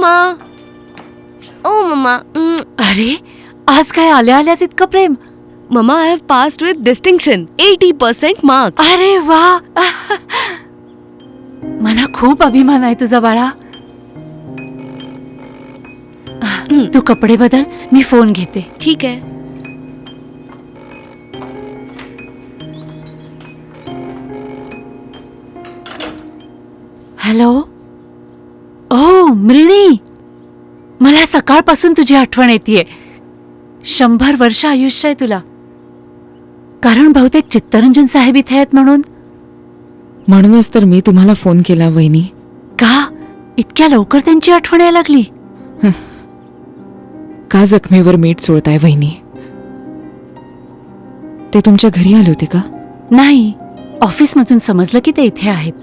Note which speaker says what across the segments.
Speaker 1: Mamma. ओ mamma.
Speaker 2: अरे आज काय आल्या आल्याच इतकं प्रेम.
Speaker 1: Mumma, I have passed with distinction. 80% marks.
Speaker 2: अरे वा. मला खूप अभिमान आहे तुझा बाळा. तू कपडे बदल, मी फोन घेते.
Speaker 1: ठीक आहे.
Speaker 2: हॅलो. ओ मृणी, मला सकाळपासून तुझी आठवण येतेय. 100 वर्ष आयुष्य आहे तुला. कारण बहुतेक चित्तरंजन साहेब इथे आहेत
Speaker 3: म्हणूनच तर मी तुम्हाला फोन केला वहिनी.
Speaker 2: का इतक्या लवकर त्यांची आठवण यायला लागली?
Speaker 3: का जखमेवर मीठ चोळताय वहिनी? ते तुमच्या घरी आले होते का?
Speaker 2: नाही, ऑफिसमधून समजलं की ते इथे आहेत.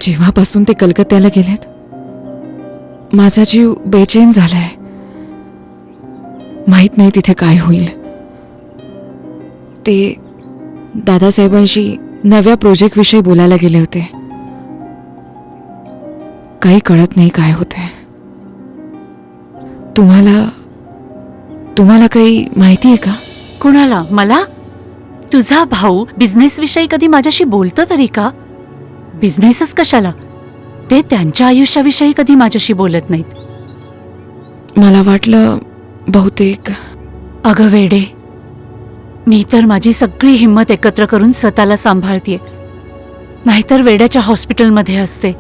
Speaker 3: जेव्हापासून ते कलकत्त्याला गेलेत माझा जीव बेचैन झालाय. माहित नाही तिथे काय होईल. ते दादासाहेबांशी नव्या प्रोजेक्ट विषयी बोलायला गेले होते. काही कळत नाही काय होतंय. तुम्हाला काही माहिती आहे का?
Speaker 2: कुणाला? मला? तुझा भाऊ बिझनेस विषयी कधी माझ्याशी बोलतो तरी का? बिझनेसच कशाला, ते त्यांच्या आयुष्याविषयी कधी माझ्याशी बोलत नाहीत.
Speaker 3: मला वाटलं बहुतेक.
Speaker 2: अगं वेडे, मी तर माझी सगळी हिंमत एकत्र करून स्वतःला सांभाळतीये, नाहीतर वेड्याच्या हॉस्पिटलमध्ये असते.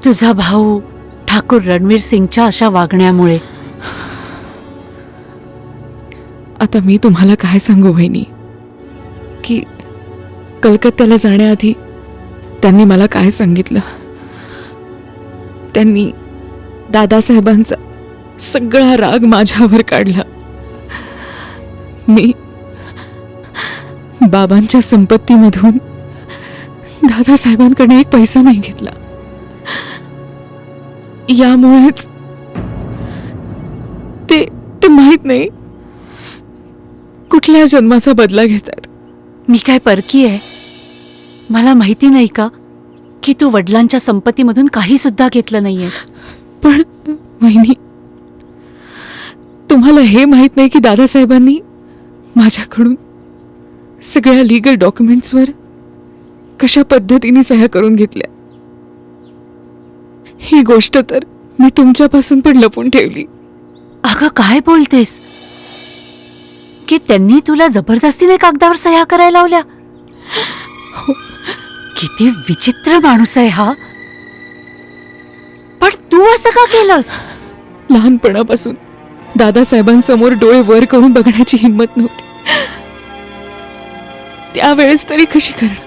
Speaker 2: तुझा भाऊ ठाकूर रणवीर सिंगच्या अशा वागण्यामुळे.
Speaker 3: आता मी तुम्हाला काय सांगू वहिनी, की कलकत्त्याला जाण्याआधी त्यांनी मला काय सांगितलं. त्यांनी दादासाहेबांचा सगळा राग माझ्यावर काढला. मी बाबांच्या संपत्तीमधून दादासाहेबांकडे एक पैसा नाही घेतला. यामुळेच ते माहित नाही कुठल्या जन्माचा बदला घेतात.
Speaker 2: मी काय परकी आहे? मला माहिती नाही का की तू वडिलांच्या संपत्तीमधून काही सुद्धा घेतलं नाहीयेस?
Speaker 3: पण वहिनी, तुम्हाला हे माहित नाही की दादासाहेबांनी माझ्याकडून सगळ्या लीगल डॉक्युमेंट्सवर कशा पद्धतीने सह्या करून घेतल्या. ही गोष्ट तर मी तुमच्यापासून पण लपून ठेवली.
Speaker 2: अगं काय बोलतेस? की त्यांनी तुला जबरदस्तीने कागदावर सह्या करायला लावल्या? किती विचित्र माणूस आहे हा. पण तू असं का केलंस?
Speaker 3: लहानपणापासून दादासाहेबांसमोर डोळे वर करून बघण्याची हिंमत नव्हती. त्यावेळेस तरी कशी करणार?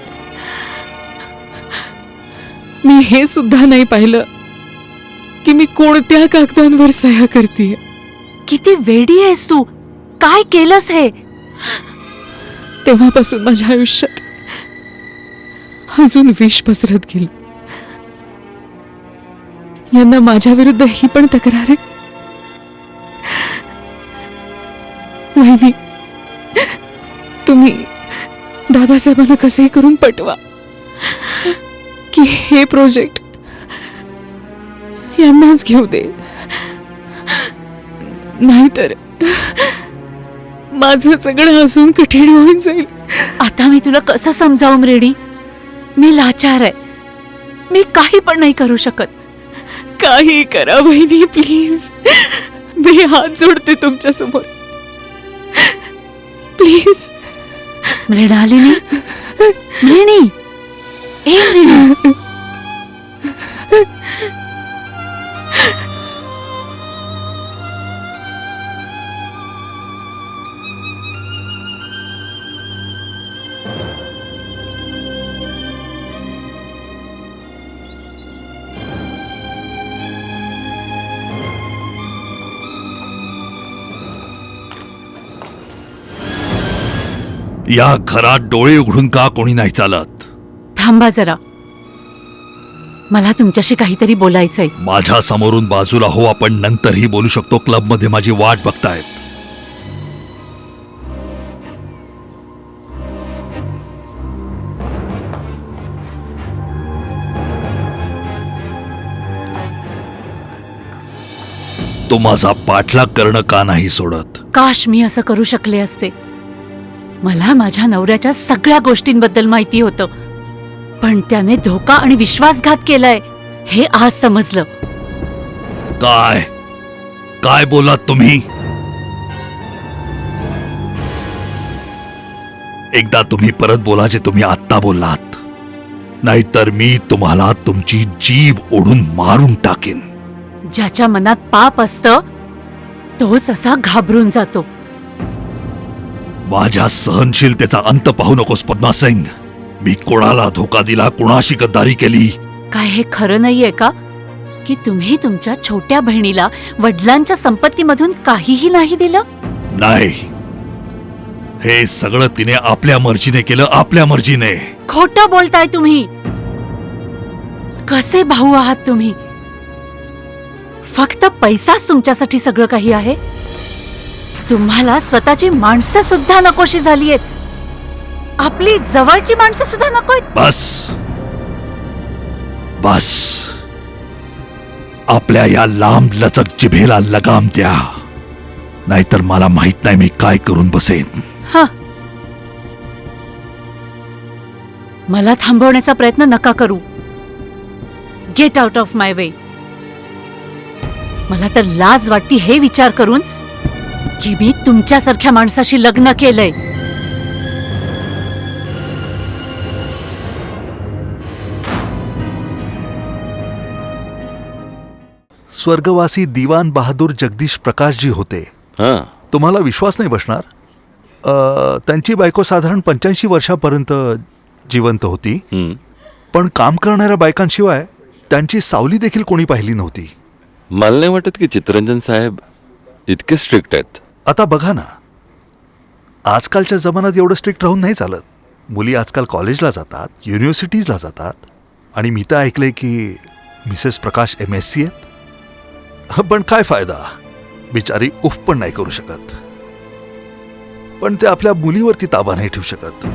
Speaker 3: मी हे सुद्धा नाही पाहिलं की मी कोणत्या कागदांवर सह्या करतेय.
Speaker 2: किती वेडी आहेस तू. काय केलंस हे?
Speaker 3: तेव्हापासून माझ्या आयुष्यात अजून विष पसरत गेलं. यांना माझ्या विरुद्ध ही पण तक्रार आहे. वहिनी, तुम्ही दादासाहेबांना कसे करून पटवा की हे प्रोजेक्ट यांनाच घेऊ दे, नाहीतर माझं सगळं अजून कठीण होऊन जाईल.
Speaker 2: आता मी तुला कसं समजावं मृणी? मी लाचार आहे. मी काही पण नाही करू शकत.
Speaker 3: काही करा वहिनी, प्लीज. मी हात जोडते तुमच्या समोर, प्लीज.
Speaker 2: मृणालिनी, मृणी, ए मृणी.
Speaker 4: या घरात डोळे उघडून का कोणी नाही चालत?
Speaker 2: थांबा जरा, मला तुमच्याशी काहीतरी बोलायचंय.
Speaker 4: माझ्या समोरून बाजूला हो, आपण नंतरही बोलू शकतो. क्लबमध्ये माझी वाट बघतायत. तो माझा पाठलाग करणं का नाही सोडत?
Speaker 2: काश मी असं करू शकले असते. मला माझ्या नवऱ्याच्या सगळ्या गोष्टींबद्दल माहिती होतं, पण त्याने धोका आणि विश्वासघात केलाय हे आज समजलं.
Speaker 4: काय काय बोलात तुम्ही? एकदा तुम्ही परत बोला जे तुम्ही आत्ता बोललात, नाहीतर मी तुम्हाला तुमची जीभ ओढून मारून टाकेन.
Speaker 2: ज्याच्या मनात पाप असतं तोच असा घाबरून जातो.
Speaker 4: माझ्या सहनशीलतेचा अंत पाहू नकोस पद्मा सिंग. मी कोणाला धोका दिला, कुणाशी गद्दारी केली?
Speaker 2: काय हे खरं नाहीये का की तुम्ही तुमच्या छोट्या बहिणीला वडिलांच्या संपत्तीमधून काहीही नाही दिलं?
Speaker 4: नाही, हे सगळं तिने आपल्या मर्जीने केलं, आपल्या मर्जीने.
Speaker 2: खोटं बोलताय तुम्ही. कसे भाऊ आहात तुम्ही? फक्त पैसाच तुमच्यासाठी सगळं काही आहे? तुम्हाला स्वतःची माणसं सुद्धा नकोशी झालीयेत. आपली जवळची माणसं सुद्धा नकोयत.
Speaker 4: बस बस, आपल्या या लांब लचक जिभेला लगाम द्या, नाहीतर मला माहित नाही मी काय करून बसेन.
Speaker 2: हा, मला थांबवण्याचा प्रयत्न नका करू. Get out of my way. मला तर लाज वाटती हे विचार करून की मी तुमच्यासारख्या माणसाशी लग्न केलंय.
Speaker 4: स्वर्गवासी दिवान बहादूर जगदीश प्रकाशजी होते. तुम्हाला विश्वास नाही बसणार, त्यांची बायको साधारण 85 वर्षापर्यंत जिवंत होती. पण काम करणाऱ्या बायकांशिवाय त्यांची सावली देखील कोणी पाहिली नव्हती.
Speaker 5: मला नाही वाटत की चित्तरंजन साहेब इतके स्ट्रिक्ट आहेत.
Speaker 4: आता बघा ना, आजकालच्या जमान्यात एवढं स्ट्रिक्ट राहून नाही चालत. मुली आजकाल कॉलेजला जातात, युनिव्हर्सिटीजला जातात, आणि मी तर ऐकलंय की मिसेस प्रकाश MSc आहेत. पण काय फायदा, बिचारी उफ पण नाही करू शकत. पण ते आपल्या मुलीवरती ताबा नाही ठेवू शकत.